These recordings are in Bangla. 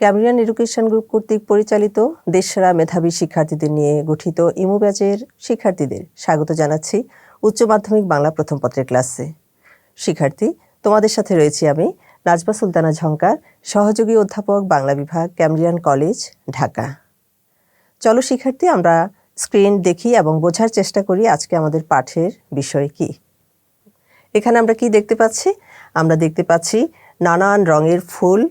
ক্যামব্রিয়ান এডুকেশন গ্রুপ কর্তৃক পরিচালিত দেশসেরা মেধাবী শিক্ষার্থীদের নিয়ে গঠিত ইমু ব্যাচের শিক্ষার্থীদের স্বাগত জানাচ্ছি উচ্চ মাধ্যমিক বাংলা প্রথম পত্রের ক্লাসে। শিক্ষার্থী, তোমাদের সাথে রয়েছি আমি নাজবা সুলতানা ঝঙ্কার, সহযোগী অধ্যাপক, বাংলা বিভাগ, ক্যামব্রিয়ান কলেজ, ঢাকা। চলো শিক্ষার্থী, আমরা স্ক্রিন দেখি এবং বোঝার চেষ্টা করি আজকে আমাদের পাঠের বিষয় কি। এখানে আমরা কি দেখতে পাচ্ছি? আমরা দেখতে পাচ্ছি নানান রঙের ফুল,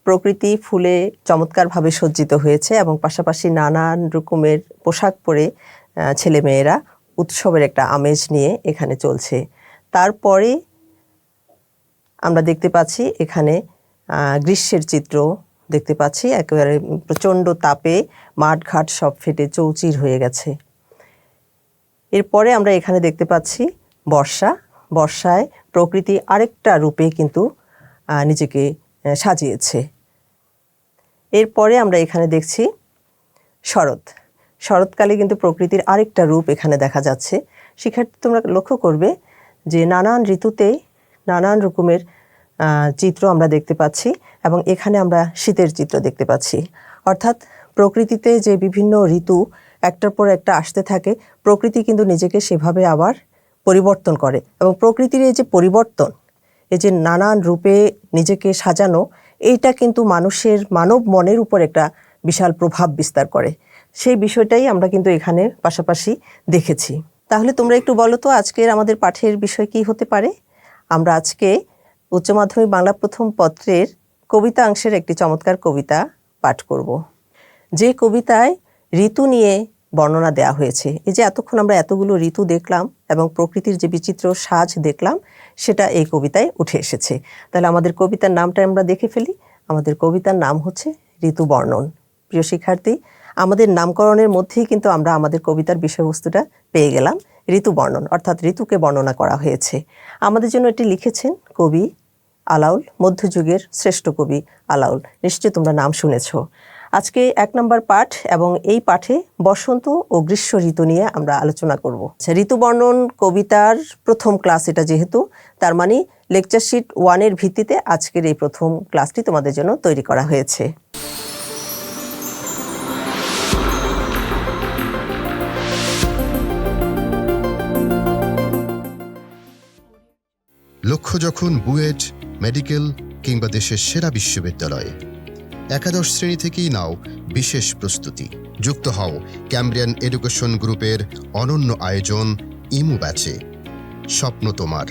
প্রকৃতি ফুলে চমৎকারভাবে সজ্জিত হয়েছে এবং পাশাপাশি নানান রকমের পোশাক পরে ছেলেমেয়েরা উৎসবের একটা আমেজ নিয়ে এখানে চলছে। তারপরে আমরা দেখতে পাচ্ছি এখানে গ্রীষ্মের চিত্র দেখতে পাচ্ছি। একেবারে প্রচণ্ড তাপে মাঠঘাট সব ফেটে চৌচির হয়ে গেছে। এরপরে আমরা এখানে দেখতে পাচ্ছি বর্ষায় প্রকৃতি আরেকটা রূপে কিন্তু নিজেকে সাজিয়েছে। এরপরে আমরা এখানে দেখছি শরৎকালে কিন্তু প্রকৃতির আরেকটা রূপ এখানে দেখা যাচ্ছে। শিক্ষার্থী, তোমরা লক্ষ্য করবে যে নানান ঋতুতে নানান রকমের চিত্র আমরা দেখতে পাচ্ছি এবং এখানে আমরা শীতের চিত্র দেখতে পাচ্ছি। অর্থাৎ প্রকৃতিতে যে বিভিন্ন ঋতু একটার পর একটা আসতে থাকে, প্রকৃতি কিন্তু নিজেকে সেভাবে আবার পরিবর্তন করে এবং প্রকৃতির এই যে পরিবর্তন, এই যে নানান রূপে নিজেকে সাজানো, এইটা কিন্তু মানব মনের উপর একটা বিশাল প্রভাব বিস্তার করে। সেই বিষয়টাই আমরা কিন্তু এখানে পাশাপাশি দেখেছি। তাহলে তোমরা একটু বলো তো আজকের আমাদের পাঠের বিষয় কি হতে পারে? আমরা আজকে উচ্চ মাধ্যমিক বাংলা প্রথম পত্রের কবিতা অংশের একটি চমৎকার কবিতা পাঠ করব, যে কবিতায় ঋতু নিয়ে বর্ণনা দেওয়া হয়েছে। এই যে এতক্ষণ আমরা এতগুলো ঋতু দেখলাম এবং প্রকৃতির যে বিচিত্র সাজ দেখলাম, সেটা এই কবিতায় উঠে এসেছে। তাহলে আমাদের কবিতার নামটা আমরা দেখে ফেলি। আমাদের কবিতার নাম হচ্ছে ঋতু বর্ণন। প্রিয় শিক্ষার্থী, আমাদের নামকরণের মধ্যেই কিন্তু আমরা আমাদের কবিতার বিষয়বস্তুটা পেয়ে গেলাম। ঋতু বর্ণন অর্থাৎ ঋতুকে বর্ণনা করা হয়েছে। আমাদের জন্য এটি লিখেছেন কবি আলাউল, মধ্যযুগের শ্রেষ্ঠ কবি আলাউল। নিশ্চয়ই তোমরা নাম শুনেছ। আজকে 1 নম্বর পাঠ এবং এই পাঠে বসন্ত ও গ্রীষ্ম ঋতু নিয়ে আমরা আলোচনা করব। ঋতু বর্ণন কবিতার প্রথম ক্লাস এটা, যেহেতু তার মানে লেকচার শিট 1-এর ভিত্তিতে আজকের এই প্রথম ক্লাসটি তোমাদের জন্য তৈরি করা হয়েছে। লক্ষ্য যখন বুয়েট, মেডিকেল কিংবা দেশের সেরা বিশ্ববিদ্যালয়ে, একাদশ শ্রেণী থেকেই নাও বিশেষ প্রস্তুতি। যুক্ত হও ক্যামব্রিয়ান এডুকেশন গ্রুপের অনন্য আয়োজন ইমু ব্যাচে। স্বপ্ন তোমার,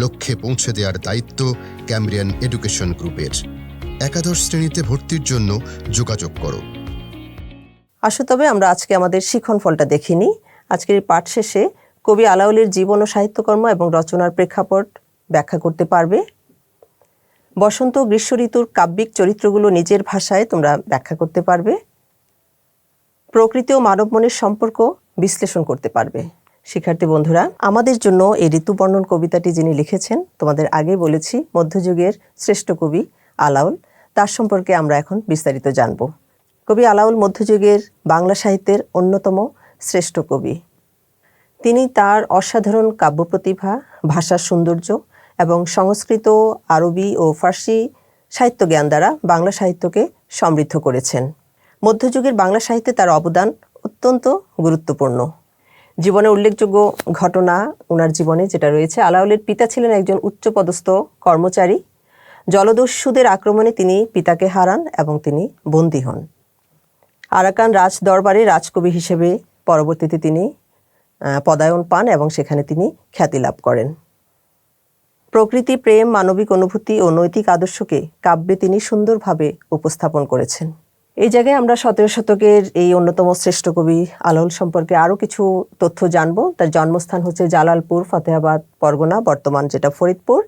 লক্ষ্যে পৌঁছে দেওয়ার দায়িত্ব ক্যামব্রিয়ান এডুকেশন গ্রুপের। একাদশ শ্রেণীতে ভর্তির জন্য যোগাযোগ করো। আসো তবে আমরা আজকে আমাদের শিখন ফলটা দেখিনি। আজকের এই পাঠ শেষে কবি আলাউলের জীবন ও সাহিত্যকর্ম এবং রচনার প্রেক্ষাপট ব্যাখ্যা করতে পারবে। বসন্ত গ্রীষ্ম ঋতুর কাব্যিক চরিত্রগুলো নিজের ভাষায় তোমরা ব্যাখ্যা করতে পারবে। প্রকৃতি ও মানব মনের সম্পর্ক বিশ্লেষণ করতে পারবে। শিক্ষার্থী বন্ধুরা, আমাদের জন্য এই ঋতু বর্ণন কবিতাটি যিনি লিখেছেন, তোমাদের আগে বলেছি মধ্যযুগের শ্রেষ্ঠ কবি আলাউল, তার সম্পর্কে আমরা এখন বিস্তারিত জানব। কবি আলাউল মধ্যযুগের বাংলা সাহিত্যের অন্যতম শ্রেষ্ঠ কবি। তিনি তার অসাধারণ কাব্য প্রতিভা, ভাষার সৌন্দর্য এবং সংস্কৃত, আরবি ও ফার্সি সাহিত্য জ্ঞান দ্বারা বাংলা সাহিত্যকে সমৃদ্ধ করেছেন। মধ্যযুগের বাংলা সাহিত্যে তার অবদান অত্যন্ত গুরুত্বপূর্ণ। জীবনে উল্লেখযোগ্য ঘটনা ওনার জীবনে যেটা রয়েছে, আলাউলের পিতা ছিলেন একজন উচ্চপদস্থ কর্মচারী। জলদস্যুদের আক্রমণে তিনি পিতাকে হারান এবং তিনি বন্দী হন। আরাকান রাজ দরবারে রাজকবি হিসেবে পরবর্তীতে তিনি পদায়ন পান এবং সেখানে তিনি খ্যাতি লাভ করেন। প্রকৃতি, প্রেম, মানবিক অনুভূতি ও নৈতিক আদর্শকে কাব্যে তিনি সুন্দরভাবে উপস্থাপন করেছেন। এই জায়গায় আমরা 17 শতকের এই অন্যতম শ্রেষ্ঠ কবি আলাউল সম্পর্কে আরও কিছু তথ্য জানব। তার জন্মস্থান হচ্ছে জালালপুর, ফতেহাবাদ পরগনা, বর্তমান যেটা ফরিদপুর।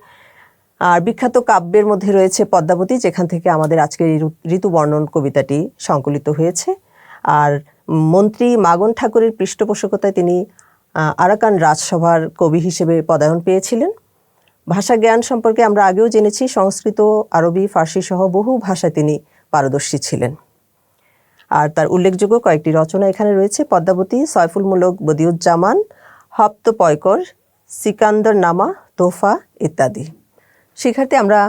আর বিখ্যাত কাব্যের মধ্যে রয়েছে পদ্মাবতী, যেখান থেকে আমাদের আজকের ঋতু বর্ণন কবিতাটি সংকলিত হয়েছে। আর মন্ত্রী মাগন ঠাকুরের পৃষ্ঠপোষকতায় তিনি আরাকান রাজসভার কবি হিসেবে পদায়ন পেয়েছিলেন। ভাষা জ্ঞান সম্পর্কে আমরা আগেও জেনেছি, সংস্কৃত, আরবি, ফার্সি সহ বহু ভাষায় তিনি পারদর্শী ছিলেন। আর তার উল্লেখযোগ্য কয়েকটি রচনা এখানে রয়েছে: পদ্মাবতী, সয়ফুল মুলক বদিউজ্জামান, হপ্ত পয়কর, সিকান্দর নামা, তোহফা ইত্যাদি। শিক্ষার্থী, আমরা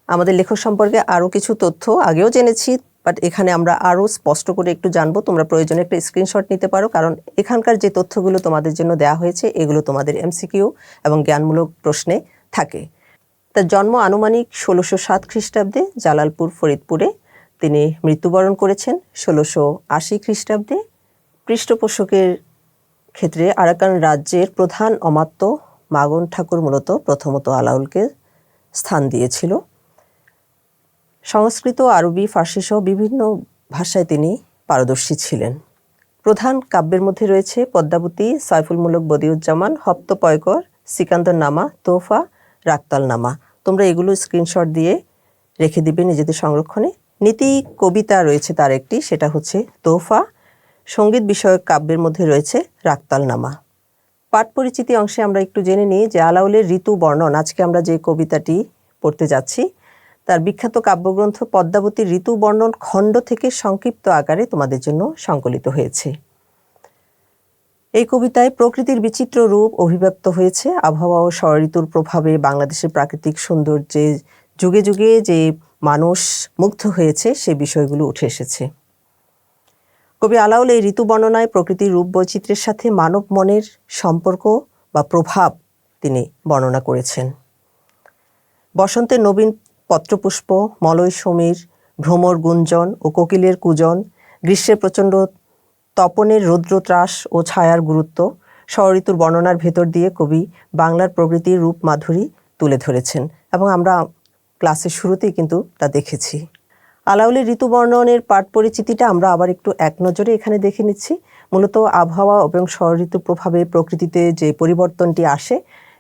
আমাদের লেখক সম্পর্কে আরও কিছু তথ্য আগেও জেনেছি, বাট এখানে আমরা আরও স্পষ্ট করে একটু জানবো। তোমরা প্রয়োজনে একটা স্ক্রিনশট নিতে পারো, কারণ এখানকার যে তথ্যগুলো তোমাদের জন্য দেওয়া হয়েছে এগুলো তোমাদের MCQ এবং জ্ঞানমূলক প্রশ্নে থাকে। তার জন্ম আনুমানিক 1607 খ্রিস্টাব্দে জালালপুর ফরিদপুরে। তিনি মৃত্যুবরণ করেছেন 1680 খ্রিস্টাব্দে। পৃষ্ঠপোষকের ক্ষেত্রে আরাকান রাজ্যের প্রধান অমাত্য মাগন ঠাকুর মূলত প্রথমত আলাউলকে স্থান দিয়েছিল। সংস্কৃত, আরবি, ফার্সি সহ বিভিন্ন ভাষায় তিনি পারদর্শী ছিলেন। প্রধান কাব্যের মধ্যে রয়েছে পদ্মাবতী, সাইফুল মুলক বদিউজ্জামান, হপ্তপয়কর, সিকান্দর নামা, তোহফা, রাক্তাল নামা। তোমরা এগুলো স্ক্রিনশট দিয়ে রেখে দিবে নিজেদের সংরক্ষণে। নীতি কবিতা রয়েছে তার একটি, সেটা হচ্ছে তোহফা। সঙ্গীত বিষয়ক কাব্যের মধ্যে রয়েছে রাক্তাল নামা। পাঠ পরিচিতি অংশে আমরা একটু জেনে নিই যে আলাউলের ঋতু বর্ণন, আজকে আমরা যে কবিতাটি পড়তে যাচ্ছি তার বিখ্যাত কাব্যগ্রন্থ পদ্মাবতীর ঋতু বর্ণন খণ্ড থেকে সংক্ষিপ্ত আকারে তোমাদের জন্য সংকলিত হয়েছে। এই কবিতায় প্রকৃতির বিচিত্র রূপ অভিব্যক্ত হয়েছে। আবহাওয়া ও ষড়ঋতুর প্রভাবে বাংলাদেশের প্রাকৃতিক সৌন্দর্যে যুগে যুগে যে মানুষ মুগ্ধ হয়েছে সে বিষয়গুলো উঠে এসেছে। কবি আলাউল এই ঋতু বর্ণনায় প্রকৃতির রূপ বৈচিত্র্যের সাথে মানব মনের সম্পর্ক বা প্রভাব তিনি বর্ণনা করেছেন। বসন্তের নবীন পত্রপুষ্প, মলয় সমীর, ভ্রমর গুঞ্জন ও কোকিলের কূজন, গ্রীষ্মের প্রচণ্ড তপনের রৌদ্রত্রাস ও ছায়ার গুরুত্ব, ষড়ঋতুর বর্ণনার ভেতর দিয়ে কবি বাংলার প্রকৃতির রূপ মাধুরী তুলে ধরেছেন এবং আমরা ক্লাসের শুরুতেই কিন্তু তা দেখেছি। আলাউলের ঋতু বর্ণনের পাঠ পরিচিতিটা আমরা আবার একটু এক নজরে এখানে দেখে নিচ্ছি। মূলত আবহাওয়া এবং ষড়ঋতু প্রভাবে প্রকৃতিতে যে পরিবর্তনটি আসে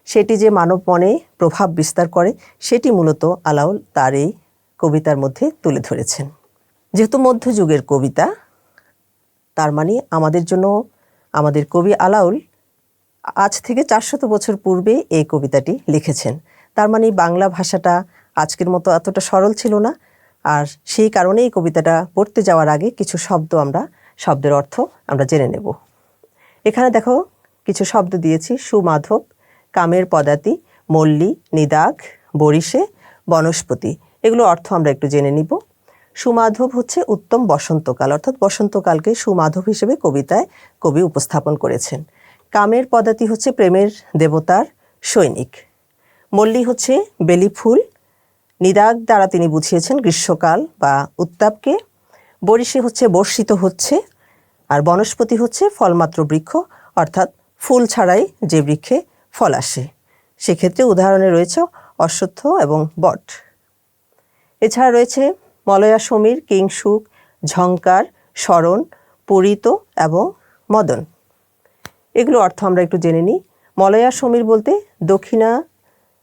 সেটি যে মানব মনে প্রভাব বিস্তার করে সেটি মূলত আলাউল তার এই কবিতার মধ্যে তুলে ধরেছেন। যেহেতু মধ্যযুগের কবিতা, তার মানে আমাদের জন্য আমাদের কবি আলাউল আজ থেকে 400 বছর পূর্বে এই কবিতাটি লিখেছেন। তার মানে বাংলা ভাষাটা আজকের মতো এতটা সরল ছিল না, আর সেই কারণে এই কবিতাটা পড়তে যাওয়ার আগে কিছু শব্দের অর্থ আমরা জেনে নেব। এখানে দেখো কিছু শব্দ দিয়েছি: সুমাধব, কামের পদাতি, মল্লী, নিদাঘ, বরিশে, বনস্পতি। এগুলো অর্থ আমরা একটু জেনে নিব। সুমাধব হচ্ছে উত্তম বসন্তকাল, অর্থাৎ বসন্তকালকে সুমাধব হিসেবে কবিতায় কবি উপস্থাপন করেছেন। কামের পদাতি হচ্ছে প্রেমের দেবতার সৈনিক। মল্লী হচ্ছে বেলি ফুল। নিদাঘ দ্বারা তিনি বুঝিয়েছেন গ্রীষ্মকাল বা উত্তাপকে। বরিশে হচ্ছে বর্ষিত হচ্ছে। আর বনস্পতি হচ্ছে ফলমাত্র বৃক্ষ, অর্থাৎ ফুল ছাড়াই যে বৃক্ষে ফল আসে। সেক্ষেত্রে উদাহরণে রয়েছে অশ্বত্থ এবং বট। এছাড়া রয়েছে মলয়া সমীর, কিংসুক, ঝংকার, স্মরণ, পরিত এবং মদন। এগুলো অর্থ আমরা একটু জেনে নিই। মলয়া সমীর বলতে দক্ষিণা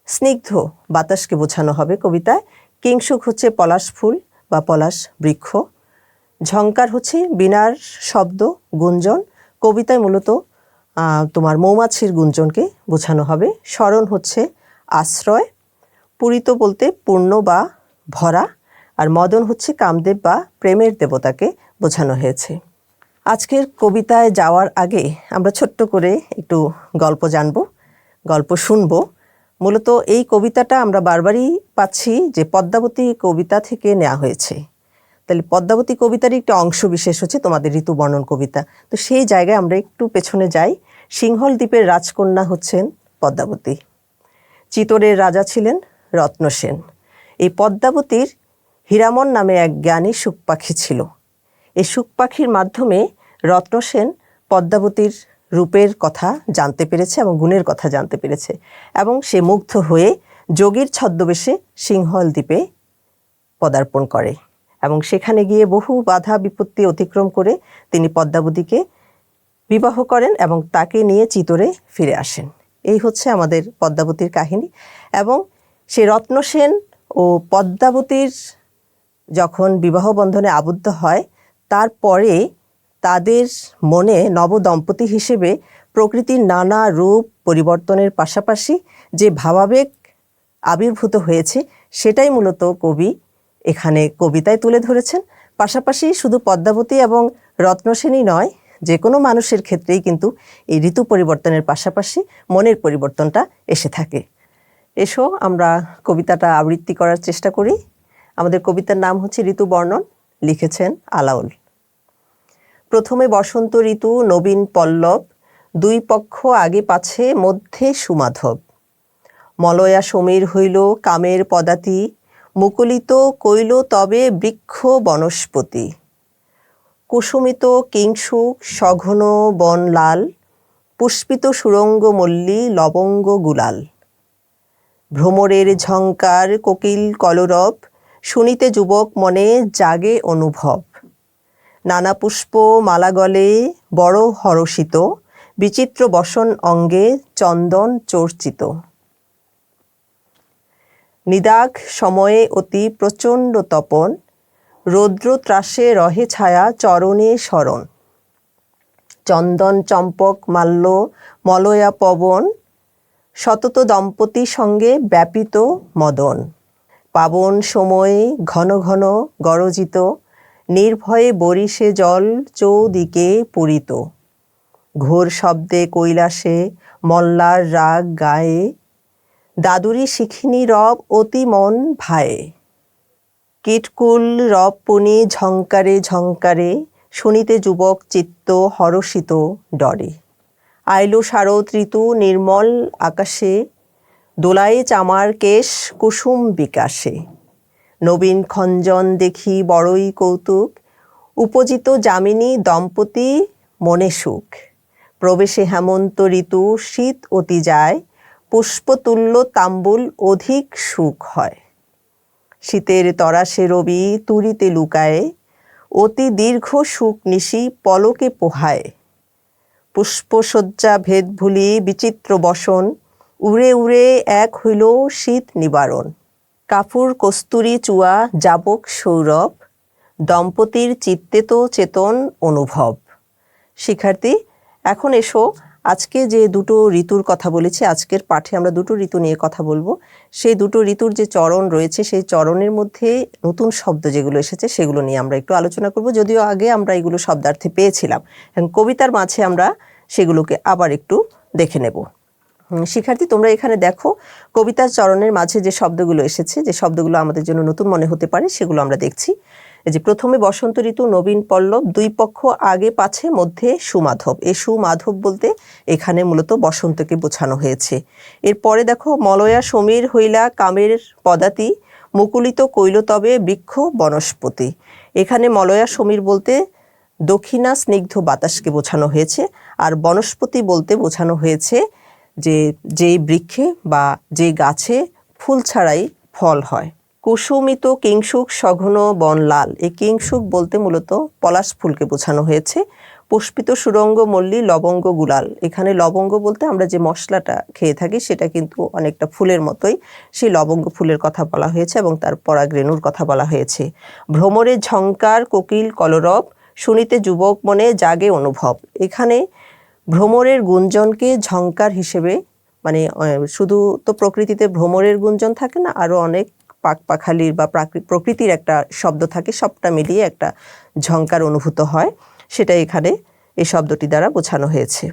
স্নিগ্ধ বাতাসকে বোঝানো হবে কবিতায়। কিংসুক হচ্ছে পলাশ ফুল বা পলাশ বৃক্ষ। ঝংকার হচ্ছে বীণার শব্দ, গুঞ্জন। কবিতায় মূলত তোমার মৌমাছির গুঞ্জনকে বোঝানো হবে। স্মরণ হচ্ছে আশ্রয়। পূরিত বলতে পূর্ণ বা ভরা। আর মদন হচ্ছে কামদেব বা প্রেমের দেবতাকে বোঝানো হয়েছে। আজকের কবিতায় যাওয়ার আগে আমরা ছোট্ট করে একটু গল্প জানব, গল্প শুনব। মূলত এই কবিতাটা আমরা বারবারই পাচ্ছি যে পদ্মাবতী কবিতা থেকে নেওয়া হয়েছে। তাহলে পদ্মাবতী কবিতারই একটি অংশ বিশেষ হচ্ছে তোমাদের ঋতু বর্ণন কবিতা। তো সেই জায়গায় আমরা একটু পেছনে যাই। সিংহল দ্বীপের রাজকন্যা হচ্ছেন পদ্মাবতী। চিতোরের রাজা ছিলেন রত্নসেন। এই পদ্মাবতীর হীরামন নামে এক জ্ঞানী শুক পাখি ছিল। এই শুক পাখির মাধ্যমে রত্নসেন পদ্মাবতীর রূপের কথা জানতে পেরেছে এবং গুণের কথা জানতে পেরেছে, এবং সে মুগ্ধ হয়ে যোগীর ছদ্মবেশে সিংহল দ্বীপে পদার্পণ করে এবং সেখানে গিয়ে বহু বাধা বিপত্তি অতিক্রম করে তিনি পদ্মাবতীকে বিবাহ করেন এবং তাকে নিয়ে চিতোরে ফিরে আসেন। এই হচ্ছে আমাদের পদ্মাবতীর কাহিনী। এবং সে রত্নসেন ও পদ্মাবতীর যখন বিবাহ বন্ধনে আবদ্ধ হয়, তারপরে তাদের মনে নবদম্পতি হিসেবে প্রকৃতির নানা রূপ পরিবর্তনের পাশাপাশি যে ভাবাবেগ আবির্ভূত হয়েছে সেটাই মূলত কবি এখানে কবিতায় তুলে ধরেছেন। পাশাপাশি শুধু পদ্মাবতী এবং রত্নসেনই নয়, যে কোনো মানুষের ক্ষেত্রেই কিন্তু এই ঋতু পরিবর্তনের পাশাপাশি মনের পরিবর্তনটা এসে থাকে। এসো আমরা কবিতাটা আবৃত্তি করার চেষ্টা করি। আমাদের কবিতার নাম হচ্ছে ঋতু বর্ণন। লিখেছেন আলাওল। প্রথমে বসন্ত ঋতু নবীন পল্লব, দুই পক্ষ আগে পাছে মধ্যে সুমাধব। মলয়া সমীর হইল কামের পদাতি, মুকুলিত কইল তবে বৃক্ষ বনস্পতি। কুসুমিত কিংসুক সঘন বন লাল, পুষ্পিত সুরঙ্গ মল্লী লবঙ্গ গুলাল। ভ্রমরের ঝঙ্কার কোকিল কলরব, শুনিতে যুবক মনে জাগে অনুভব। নানা পুষ্প মালা গলে বড় হরষিত, বিচিত্র বসন অঙ্গে চন্দন চর্চিত। নিদাঘ সময়ে অতি প্রচণ্ড তপন, রৌদ্র ত্রাসে রহে ছায়া চরণে শরণ। চন্দন চম্পক মাল্য মলয়া পবন, সতত দম্পতি সঙ্গে ব্যাপিত মদন। পাবন সময়ে ঘন ঘন গরজিত, নির্ভয়ে বরিশে জল চৌদিকে পূরিত। ঘোর শব্দে কৈলাসে মল্লার রাগ গায়ে, দাদুরি শিখিনী রব অতি মন ভায়ে। কীটকুল রব পুনি ঝঙ্কারে ঝঙ্কারে, শুনিতে যুবক চিত্ত হরষিত ডরে। আইলো শারদ ঋতু নির্মল আকাশে, দোলায়ে চামার কেশ কুসুম বিকাশে। নবীন খঞ্জন দেখি বড়ই কৌতুক, উপজিত যামিনী দম্পতি মনে সুখ। প্রবেশে হেমন্ত ঋতু শীত অতি যায়, পুষ্পতুল্য তাম্বুল অধিক সুখ হয়। শীতের তরাসে রবি তুরিতে লুকায়ে, অতি দীর্ঘ সুখ নিশি পলকে পোহায়। পুষ্পশয্যা ভেদ ভুলি বিচিত্র বসন, উড়ে উড়ে এক হইল শীত নিবারণ। কাপুর কস্তুরী চুয়া যাবক সৌরভ, দম্পতির চিত্তে তো চেতন অনুভব। শিক্ষার্থী, এখন এসো আজকে যে দুটো ঋতুর কথা বলেছি, আজকের পাঠে আমরা দুটো ঋতু নিয়ে কথা বলবো। সেই দুটো ঋতুর যে চরণ রয়েছে, সেই চরণের মধ্যে নতুন শব্দ যেগুলো এসেছে সেগুলো নিয়ে আমরা একটু আলোচনা করব। যদিও আগে আমরা এগুলো শব্দার্থে পেয়েছিলাম, এবং কবিতার মাঝে আমরা সেগুলোকে আবার একটু দেখে নেব। শিক্ষার্থী, তোমরা এখানে দেখো কবিতার চরণের মাঝে যে শব্দগুলো এসেছে, যে শব্দগুলো আমাদের জন্য নতুন মনে হতে পারে, সেগুলো আমরা দেখছি। এই যে প্রথমে বসন্ত ঋতু নবীন পল্লব, দুই পক্ষ আগে পাছে মধ্যে সুমাধব। এই সুমাধব বলতে এখানে মূলত বসন্তকে বোঝানো হয়েছে। এরপরে দেখো মলয়া সমীর হইলা কামের পদাতি, মুকুলিত কইল তবে বৃক্ষ বনস্পতি। এখানে মলয়া সমীর বলতে দক্ষিণা স্নিগ্ধ বাতাসকে বোঝানো হয়েছে, আর বনস্পতি বলতে বোঝানো হয়েছে যেই বৃক্ষে বা যে গাছে ফুল ছাড়াই ফল হয়। কুসুমিত কিংসুক সঘন বন লাল, এই কিংসুক বলতে মূলত পলাশ ফুলকে বোঝানো হয়েছে। পুষ্পিত সুরঙ্গ মল্লী লবঙ্গ গুলাল, এখানে লবঙ্গ বলতে আমরা যে মশলাটা খেয়ে থাকি সেটা কিন্তু অনেকটা ফুলের মতোই, সেই লবঙ্গ ফুলের কথা বলা হয়েছে এবং তার পরাগরেণুর কথা বলা হয়েছে। ভ্রমরের ঝঙ্কার কোকিল কলরব, শুনিতে যুবক মনে জাগে অনুভব। এখানে ভ্রমরের গুঞ্জনকে ঝঙ্কার হিসেবে, মানে শুধু তো প্রকৃতিতে ভ্রমরের গুঞ্জন থাকে না, আরও অনেক পাখপাখালির বা প্রকৃতির একটা শব্দ থাকে, সবটা মিলিয়ে একটা ঝঙ্কার অনুভূত হয়, সেটা এখানে এই শব্দটি দ্বারা বোঝানো হয়েছে।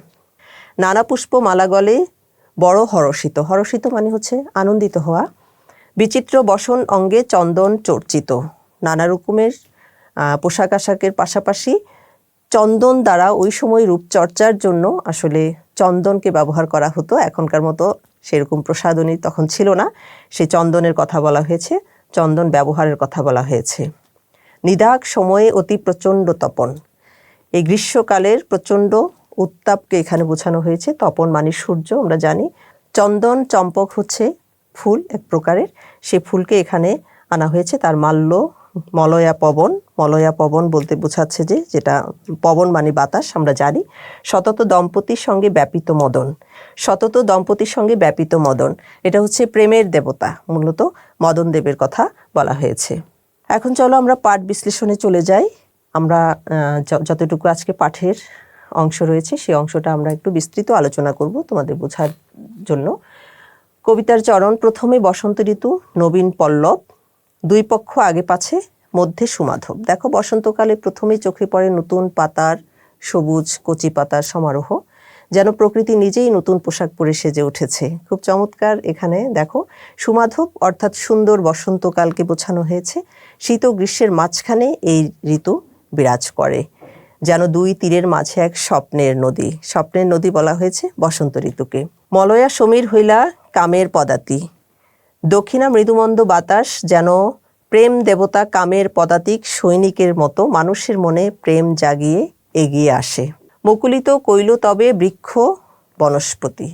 নানা পুষ্প মালা গলে বড় হরষিত, হরষিত মানে হচ্ছে আনন্দিত হওয়া। বিচিত্র বসন অঙ্গে চন্দন চর্চিত, নানা রকমের পোশাক আশাকের পাশাপাশি চন্দন দ্বারা ওই সময় রূপচর্চার জন্য আসলে চন্দনকে ব্যবহার করা হতো। এখনকার মতো সেরকম প্রসাধনী তখন ছিল না, সেই চন্দনের কথা বলা হয়েছে, চন্দন ব্যবহারের কথা বলা হয়েছে। নিদাঘ সময়ে অতি প্রচণ্ড তপন, এই গ্রীষ্মকালের প্রচণ্ড উত্তাপকে এখানে বোঝানো হয়েছে। তপন মানে সূর্য, আমরা জানি। চন্দন চম্পক হচ্ছে ফুল এক প্রকারের, সেই ফুলকে এখানে আনা হয়েছে। তার মাল্য মলয়া পবন, মলয়া পবন বলতে বোঝাচ্ছে যেটা পবন মানে বাতাস, আমরা জানি। সতত দম্পতির সঙ্গে ব্যাপিত মদন, সতত দম্পতির সঙ্গে ব্যাপিত মদন, এটা হচ্ছে প্রেমের দেবতা, মূলত মদন দেবের কথা বলা হয়েছে। এখন চলো আমরা পাঠ বিশ্লেষণে চলে যাই। আমরা যতটুকু আজকে পাঠের অংশ রয়েছে সেই অংশটা আমরা একটু বিস্তৃত আলোচনা করব তোমাদের বোঝার জন্য। কবিতার চরণ, প্রথমে বসন্ত ঋতু নবীন পল্লব, দুই পক্ষ আগে পাছে মধ্যে সুমাধব। দেখো বসন্তকালে প্রথমে চোখে পড়ে নতুন পাতার সবুজ কচি পাতার সমারোহ, যেন প্রকৃতি নিজেই নতুন পোশাক পরে সেজে উঠেছে। খুব চমৎকার। এখানে দেখো সুমাধব অর্থাৎ সুন্দর বসন্তকালকে বোঝানো হয়েছে। শীত ও গ্রীষ্মের মাঝখানে এই ঋতু বিরাজ করে, যেন দুই তীরের মাঝে এক স্বপ্নের নদী। স্বপ্নের নদী বলা হয়েছে বসন্ত ঋতুকে। মলয়া সমীর হইলা কামের পদাতি, দক্ষিণা মৃদুমন্দ বাতাস যেন প্রেম দেবতা কামের পদাতিক সৈনিকের মতো মানুষের মনে প্রেম জাগিয়ে এগিয়ে আসে। মুকুলিত কইল তবে বৃক্ষ বনস্পতি,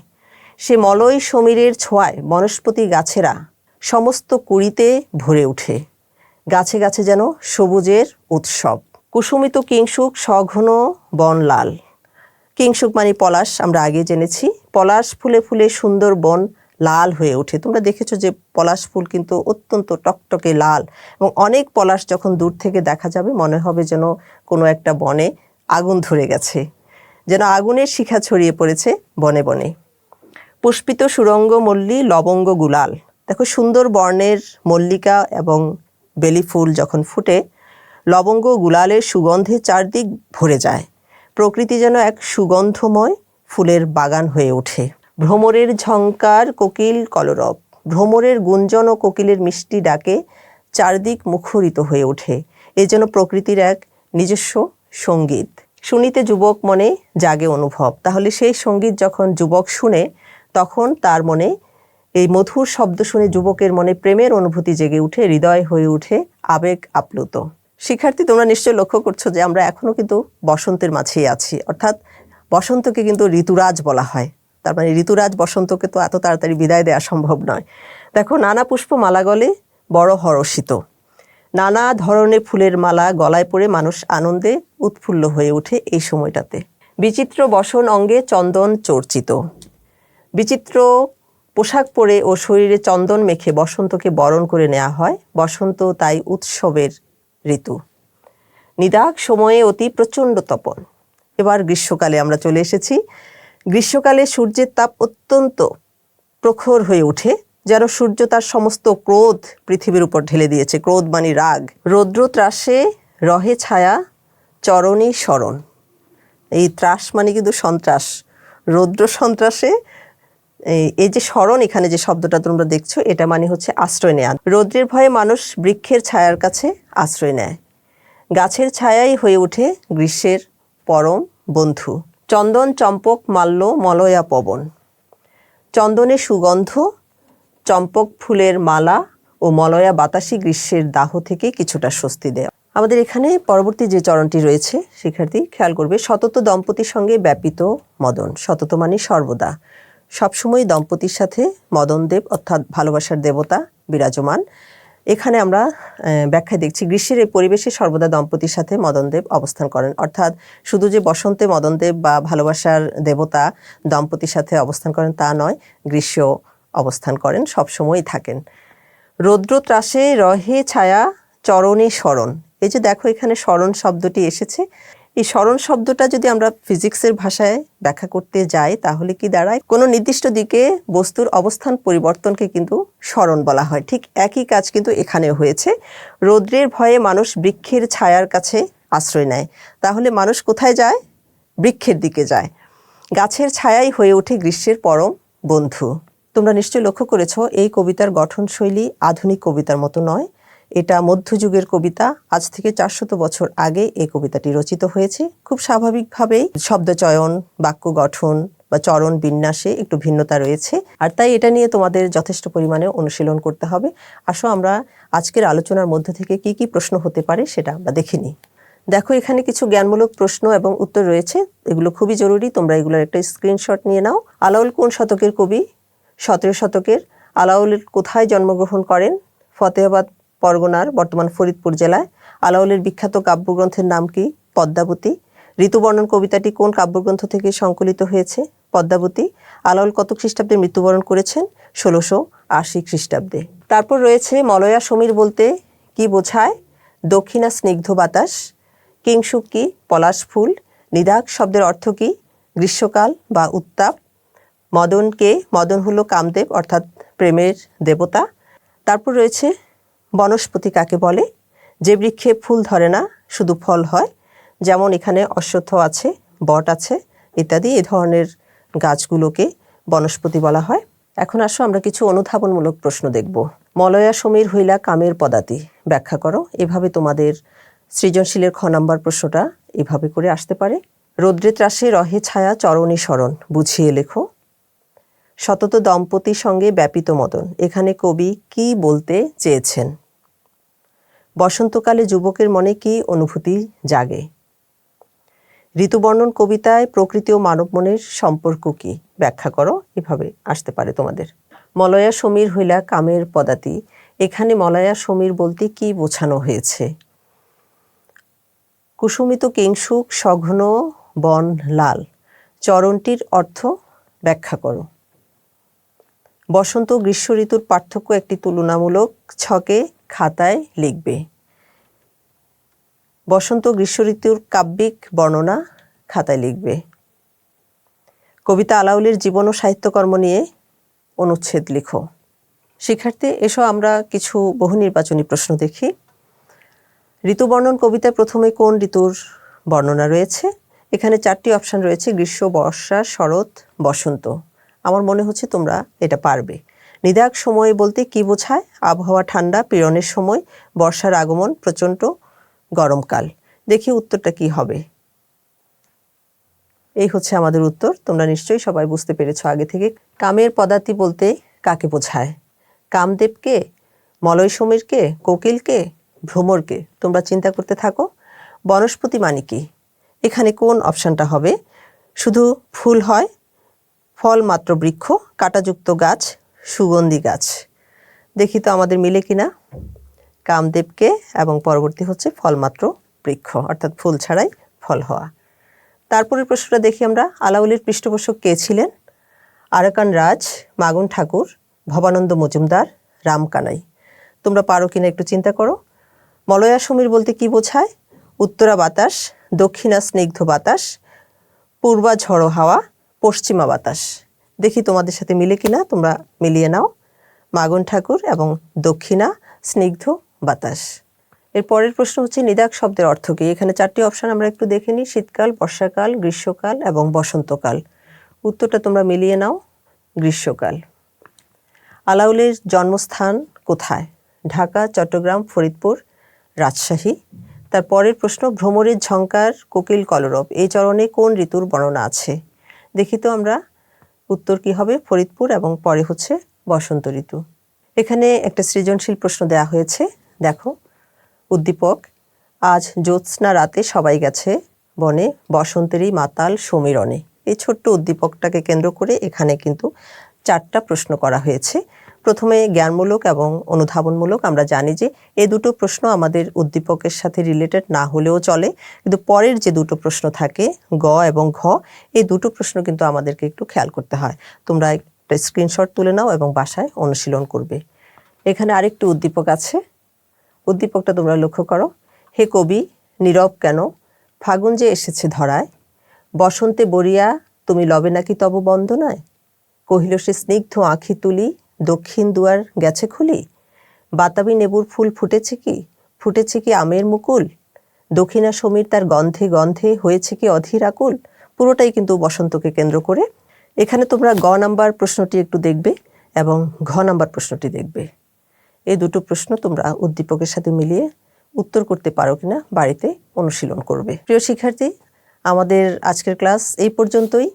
সে মলয় সমীরের ছোঁয়ায় বনস্পতি গাছেরা সমস্ত কুড়িতে ভরে ওঠে। গাছে গাছে যেন সবুজের উৎসব। কুসুমিত কিংসুক সঘন বন লাল, কিংসুক মানে পলাশ, আমরা আগে জেনেছি। পলাশ ফুলে ফুলে সুন্দর বন লাল হয়ে ওঠে। তোমরা দেখেছো যে পলাশ ফুল কিন্তু অত্যন্ত টকটকে লাল, এবং অনেক পলাশ যখন দূর থেকে দেখা যাবে মনে হবে যেন কোনো একটা বনে আগুন ধরে গেছে, যেন আগুনের শিখা ছড়িয়ে পড়েছে বনে বনে। পুষ্পিত সুরঙ্গ মল্লী লবঙ্গ গুলাল, দেখো সুন্দর বর্ণের মল্লিকা এবং বেলি ফুল যখন ফুটে লবঙ্গ গুলালের সুগন্ধে চারদিক ভরে যায়। প্রকৃতি যেন এক সুগন্ধময় ফুলের বাগান হয়ে ওঠে। ভ্রমরের ঝংকার কোকিল কলরব, ভ্রমরের গুঞ্জন ও কোকিলের মিষ্টি ডাকে চারদিক মুখরিত হয়ে ওঠে। এই যেন প্রকৃতির এক নিজস্ব সঙ্গীত। শুনিতে যুবক মনে জাগে অনুভব। তাহলে সেই সঙ্গীত যখন যুবক শুনে তখন তার মনে এই মধুর শব্দ শুনে যুবকের মনে প্রেমের অনুভূতি জেগে উঠে, হৃদয় হয়ে উঠে আবেগ আপ্লুত। শিক্ষার্থী, তোমরা নিশ্চয়ই লক্ষ্য করছো যে আমরা এখনো কিন্তু বসন্তের মাঝেই আছি, অর্থাৎ বসন্তকে কিন্তু ঋতুরাজ বলা হয়। তার মানে ঋতুরাজ বসন্তকে তো এত তাড়াতাড়ি বিদায় দেওয়া সম্ভব নয়। দেখো নানা পুষ্প মালা গলে বড় হরষিত, নানা ধরনের ফুলের মালা গলায় পরে মানুষ আনন্দে উৎফুল্ল হয়ে ওঠে এই সময়টাতে। বিচিত্র বসন অঙ্গে চন্দন চর্চিত, বিচিত্র পোশাক পরে ও শরীরে চন্দন মেখে বসন্তকে বরণ করে নেওয়া হয়। বসন্ত তাই উৎসবের ঋতু। নিদাগ সময়ে অতি প্রচণ্ড তপন। এবার গ্রীষ্মকালে আমরা চলে এসেছি। গ্রীষ্মকালে সূর্যের তাপ অত্যন্ত প্রখর হয়ে ওঠে, যেন সূর্য তার সমস্ত ক্রোধ পৃথিবীর উপর ঢেলে দিয়েছে। ক্রোধ মানে রাগ। রৌদ্র ত্রাসে রহে ছায়া চরণী স্মরণ, এই ত্রাস মানে কিন্তু সন্ত্রাস। রৌদ্র সন্ত্রাসে এই যে স্মরণ, এখানে যে শব্দটা তোমরা দেখছো এটা মানে হচ্ছে আশ্রয় নেয়া। রৌদ্রের ভয়ে মানুষ বৃক্ষের ছায়ার কাছে আশ্রয় নেয়। গাছের ছায়াই হয়ে ওঠে গ্রীষ্মের পরম বন্ধু। চন্দন চম্পক মাল্য মলয়া পবন, চন্দনের সুগন্ধ, চম্পক ফুলের মালা ও মলয়া বাতাসি গ্রীষ্মের দাহ থেকে কিছুটা স্বস্তি দেয়। আমাদের এখানে পরবর্তী যে চরণটি রয়েছে শিক্ষার্থী খেয়াল করবে, সতত দম্পতির সঙ্গে ব্যাপিত মদন। সতত মানে সর্বদা, সবসময় দম্পতির সাথে মদনদেব অর্থাৎ ভালোবাসার দেবতা বিরাজমান। এখানে আমরা ব্যাখ্যায় দেখছি গ্রীষ্মের এই পরিবেশে সর্বদা দম্পতির সাথে মদনদেব অবস্থান করেন, অর্থাৎ শুধু যে বসন্তে মদনদেব বা ভালোবাসার দেবতা দম্পতির সাথে অবস্থান করেন তা নয়, গ্রীষ্ম অবস্থান করেন, সবসময়ই থাকেন। রৌদ্র ত্রাসে রহে ছায়া চরণে স্মরণ, এই যে দেখো এখানে স্মরণ শব্দটি এসেছে। এই স্মরণ শব্দটা যদি আমরা ফিজিক্সের ভাষায় ব্যাখ্যা করতে যাই তাহলে কি দাঁড়ায়, কোনো নির্দিষ্ট দিকে বস্তুর অবস্থান পরিবর্তনকে কিন্তু স্মরণ বলা হয়। ঠিক একই কাজ কিন্তু এখানেও হয়েছে। রৌদ্রের ভয়ে মানুষ বৃক্ষের ছায়ার কাছে আশ্রয় নেয়, তাহলে মানুষ কোথায় যায়? বৃক্ষের দিকে যায়। গাছের ছায়াই হয়ে ওঠে গ্রীষ্মের পরম বন্ধু। তোমরা নিশ্চয়ই লক্ষ্য করেছো এই কবিতার গঠনশৈলী আধুনিক কবিতার মতো নয়, এটা মধ্যযুগের কবিতা। আজ থেকে 400 বছর আগে এই কবিতাটি রচিত হয়েছে। খুব স্বাভাবিকভাবেই শব্দচয়ন, বাক্য গঠন বা চরণ বিন্যাসে একটু ভিন্নতা রয়েছে, আর তাই এটা নিয়ে তোমাদের যথেষ্ট পরিমাণে অনুশীলন করতে হবে। আসো আমরা আজকের আলোচনার মধ্যে থেকে কি কি প্রশ্ন হতে পারে সেটা আমরা দেখে নিই। দেখো এখানে কিছু জ্ঞানমূলক প্রশ্ন এবং উত্তর রয়েছে, এগুলো খুবই জরুরি, তোমরা এগুলোর একটা স্ক্রিনশট নিয়ে নাও। আলাউল কোন শতকের কবি? 17 শতকের। আলাউল কোথায় জন্মগ্রহণ করেন? ফতেহাবাদ পরগনার বর্তমান ফরিদপুর জেলায়। আলাউলের বিখ্যাত কাব্যগ্রন্থের নাম কি? পদ্মাবতী। ঋতুবর্ণন কবিতাটি কোন কাব্যগ্রন্থ থেকে সংকলিত হয়েছে? পদ্মাবতী। আলাউল কত খ্রিস্টাব্দে মৃত্যুবরণ করেছেন? 1680 খ্রিস্টাব্দে। তারপর রয়েছে মলয়া সমীর বলতে কি বোঝায়? দক্ষিণা স্নিগ্ধ বাতাস। কিংসুক কি? পলাশ ফুল। নিদাগ শব্দের অর্থ কি? গ্রীষ্মকাল বা উত্তাপ। মদন কে? মদন হলো কামদেব অর্থাৎ প্রেমের দেবতা। তারপর রয়েছে বনস্পতি কাকে বলে? যে বৃক্ষে ফুল ধরে না শুধু ফল হয়, যেমন এখানে অশ্বত্থ আছে, বট আছে ইত্যাদি। এই ধরনের গাছগুলোকে বনস্পতি বলা হয়। এখন আসো আমরা কিছু অনুধাবনমূলক প্রশ্ন দেখব। মলয়া সমীর হইলা কামের পদাতি, ব্যাখ্যা করো। এভাবে তোমাদের সৃজনশীলের খ নাম্বার প্রশ্নটা এভাবে করে আসতে পারে। রৌদ্রে ত্রাসে রহে ছায়া চরণী শরণ, বুঝিয়ে লেখো। সতত দম্পতির সঙ্গে ব্যাপিত মদন, এখানে কবি কি বলতে চেয়েছেন? বসন্তকালে যুবকের মনে কি অনুভূতি জাগে? ঋতুবর্ণন কবিতায় প্রকৃতি ও মানব মনের সম্পর্ক কি, ব্যাখ্যা করো। এভাবে আসতে পারে তোমাদের। মলয়া সমীর হইলা কামের পদাতি, এখানে মলয়া সমীর বলতে কি বোঝানো হয়েছে? কুসুমিত কিংসুক সঘন বন লাল, চরণটির অর্থ ব্যাখ্যা করো। বসন্ত গ্রীষ্ম ঋতুর পার্থক্য একটি তুলনামূলক ছকে খাতায় লিখবে। বসন্ত গ্রীষ্ম ঋতুর কাব্যিক বর্ণনা খাতায় লিখবে। কবিতা আলাওলের জীবন ও সাহিত্যকর্ম নিয়ে অনুচ্ছেদ লিখো। শিক্ষার্থী, এসো আমরা কিছু বহু নির্বাচনী প্রশ্ন দেখি। ঋতুবর্ণন কবিতায় প্রথমে কোন ঋতুর বর্ণনা রয়েছে? এখানে 4টি অপশন রয়েছে, গ্রীষ্ম, বর্ষা, শরৎ, বসন্ত। আমার মনে হচ্ছে তোমরা এটা পারবে। নিদাগ সময় বলতে কি বোঝায়? আবহাওয়া ঠান্ডা, পীড়নের সময়, বর্ষার আগমন, প্রচণ্ড গরমকাল। দেখি উত্তরটা কি হবে। এই হচ্ছে আমাদের উত্তর। তোমরা নিশ্চয়ই সবাই বুঝতে পেরেছো আগে থেকে। কামের পদাতি বলতে কাকে বোঝায়? কামদেবকে, মলয় সমীরকে, কোকিলকে, ভ্রমরকে? তোমরা চিন্তা করতে থাকো। বনস্পতি মানে কি? এখানে কোন অপশানটা হবে? শুধু ফুল হয়, ফল মাত্র বৃক্ষ, কাঁটাযুক্ত গাছ, সুগন্ধি গাছ। দেখি তো আমাদের মিলে কিনা। কামদেবকে এবং পরবর্তী হচ্ছে ফলমাত্র বৃক্ষ, অর্থাৎ ফুল ছাড়াই ফল হওয়া। তারপরের প্রশ্নটা দেখি আমরা। আলাওলের পৃষ্ঠপোষক কে ছিলেন? আরাকান রাজ, মাগন ঠাকুর, ভবানন্দ মজুমদার, রামকানাই। তোমরা পারো কিনা একটু চিন্তা করো। মলয়া সমীর বলতে কি বোঝায়? উত্তরা বাতাস, দক্ষিণা স্নিগ্ধ বাতাস, পূর্বা ঝড়ো হাওয়া, পশ্চিমা বাতাস। দেখি তোমাদের সাথে মিলে কিনা, তোমরা মিলিয়ে নাও। মাগন ঠাকুর এবং দক্ষিণা স্নিগ্ধ বাতাস। এর পরের প্রশ্ন হচ্ছে নিদাগ শব্দের অর্থ কি? এখানে 4টি অপশন আমরা একটু দেখে নিই। শীতকাল, বর্ষাকাল, গ্রীষ্মকাল এবং বসন্তকাল। উত্তরটা তোমরা মিলিয়ে নাও, গ্রীষ্মকাল। আলাওলের জন্মস্থান কোথায়? ঢাকা, চট্টগ্রাম, ফরিদপুর, রাজশাহী। তার পরের প্রশ্ন, ভ্রমরের ঝংকার, কোকিল কলরব, এই চরণে কোন ঋতুর বর্ণনা আছে? দেখি তো আমরা উত্তর কি হবে। ফরিদপুর এবং পরে হচ্ছে বসন্ত ঋতু। এখানে একটা সৃজনশীল প্রশ্ন দেয়া হয়েছে, দেখো। উদ্দীপক, আজ জ্যোৎস্না রাতে সবাই গেছে বনে, বসন্তেরই মাতাল সমীরণে। এই ছোট্ট উদ্দীপকটাকে কেন্দ্র করে এখানে কিন্তু 4টা প্রশ্ন করা হয়েছে। প্রথমে জ্ঞানমূলক এবং অনুধাবনমূলক। আমরা জানি যে এই দুটো প্রশ্ন আমাদের উদ্দীপকের সাথে রিলেটেড না হলেও চলে, কিন্তু পরের যে দুটো প্রশ্ন থাকে গ এবং ঘ, এই দুটো প্রশ্ন কিন্তু আমাদেরকে একটু খেয়াল করতে হয়। তোমরা একটা স্ক্রিনশট তুলে নাও এবং বাসায় অনুশীলন করবে। এখানে আরেকটি উদ্দীপক আছে, উদ্দীপকটা তোমরা লক্ষ্য করো। হে কবি, নীরব কেন? ফাগুন যে এসেছে ধরায়, বসন্তে বরিয়া তুমি লবে নাকি তব বন্দনায়, কহিল সে স্নিগ্ধ আঁখি তুলি, দক্ষিণ দুয়ার গেছে খুলি, বাতাবি নেবুর ফুল ফুটেছে কি, ফুটেছে কি আমের মুকুল, দক্ষিণা সমীর তার গন্ধে গন্ধে হয়েছে কি অধীর আকুল। পুরোটাই কিন্তু বসন্তকে কেন্দ্র করে। এখানে তোমরা গ নাম্বার প্রশ্নটি একটু দেখবে এবং ঘ নাম্বার প্রশ্নটি দেখবে। এই দুটো প্রশ্ন তোমরা উদ্দীপকের সাথে মিলিয়ে উত্তর করতে পারো কিনা বাড়িতে অনুশীলন করবে। প্রিয় শিক্ষার্থী, আমাদের আজকের ক্লাস এই পর্যন্তই।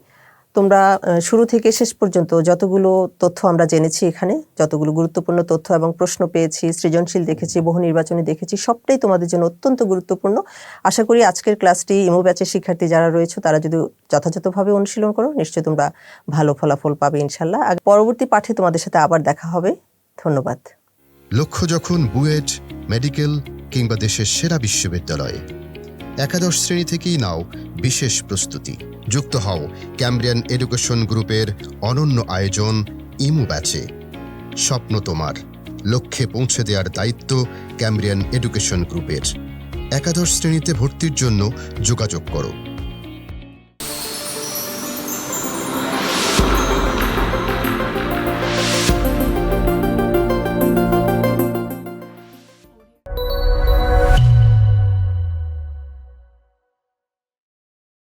তোমরা শুরু থেকে শেষ পর্যন্ত যতগুলো তথ্য আমরা জেনেছি, এখানে যতগুলো গুরুত্বপূর্ণ তথ্য এবং প্রশ্ন পেয়েছি, সৃজনশীল দেখেছি, বহু নির্বাচনী দেখেছি, সবটাই তোমাদের জন্য অত্যন্ত গুরুত্বপূর্ণ। আশা করি আজকের ক্লাসটি ইমো ব্যাচের শিক্ষার্থী যারা রয়েছে তারা যদি যথাযথভাবে অনুশীলন করো, নিশ্চয়ই তোমরা ভালো ফলাফল পাবে ইনশাল্লাহ। আর পরবর্তী পাঠে তোমাদের সাথে আবার দেখা হবে। ধন্যবাদ। লক্ষ্য যখন বুয়েট, মেডিকেল কিংবা দেশের সেরা বিশ্ববিদ্যালয়ে, একাদশ শ্রেণী থেকেই নাও বিশেষ প্রস্তুতি। যুক্ত হও ক্যামব্রিয়ান এডুকেশন গ্রুপের অনন্য আয়োজন ইমু ব্যাচে। স্বপ্ন তোমার, লক্ষ্যে পৌঁছে দেওয়ার দায়িত্ব ক্যামব্রিয়ান এডুকেশন গ্রুপের। একাদশ শ্রেণীতে ভর্তির জন্য যোগাযোগ করো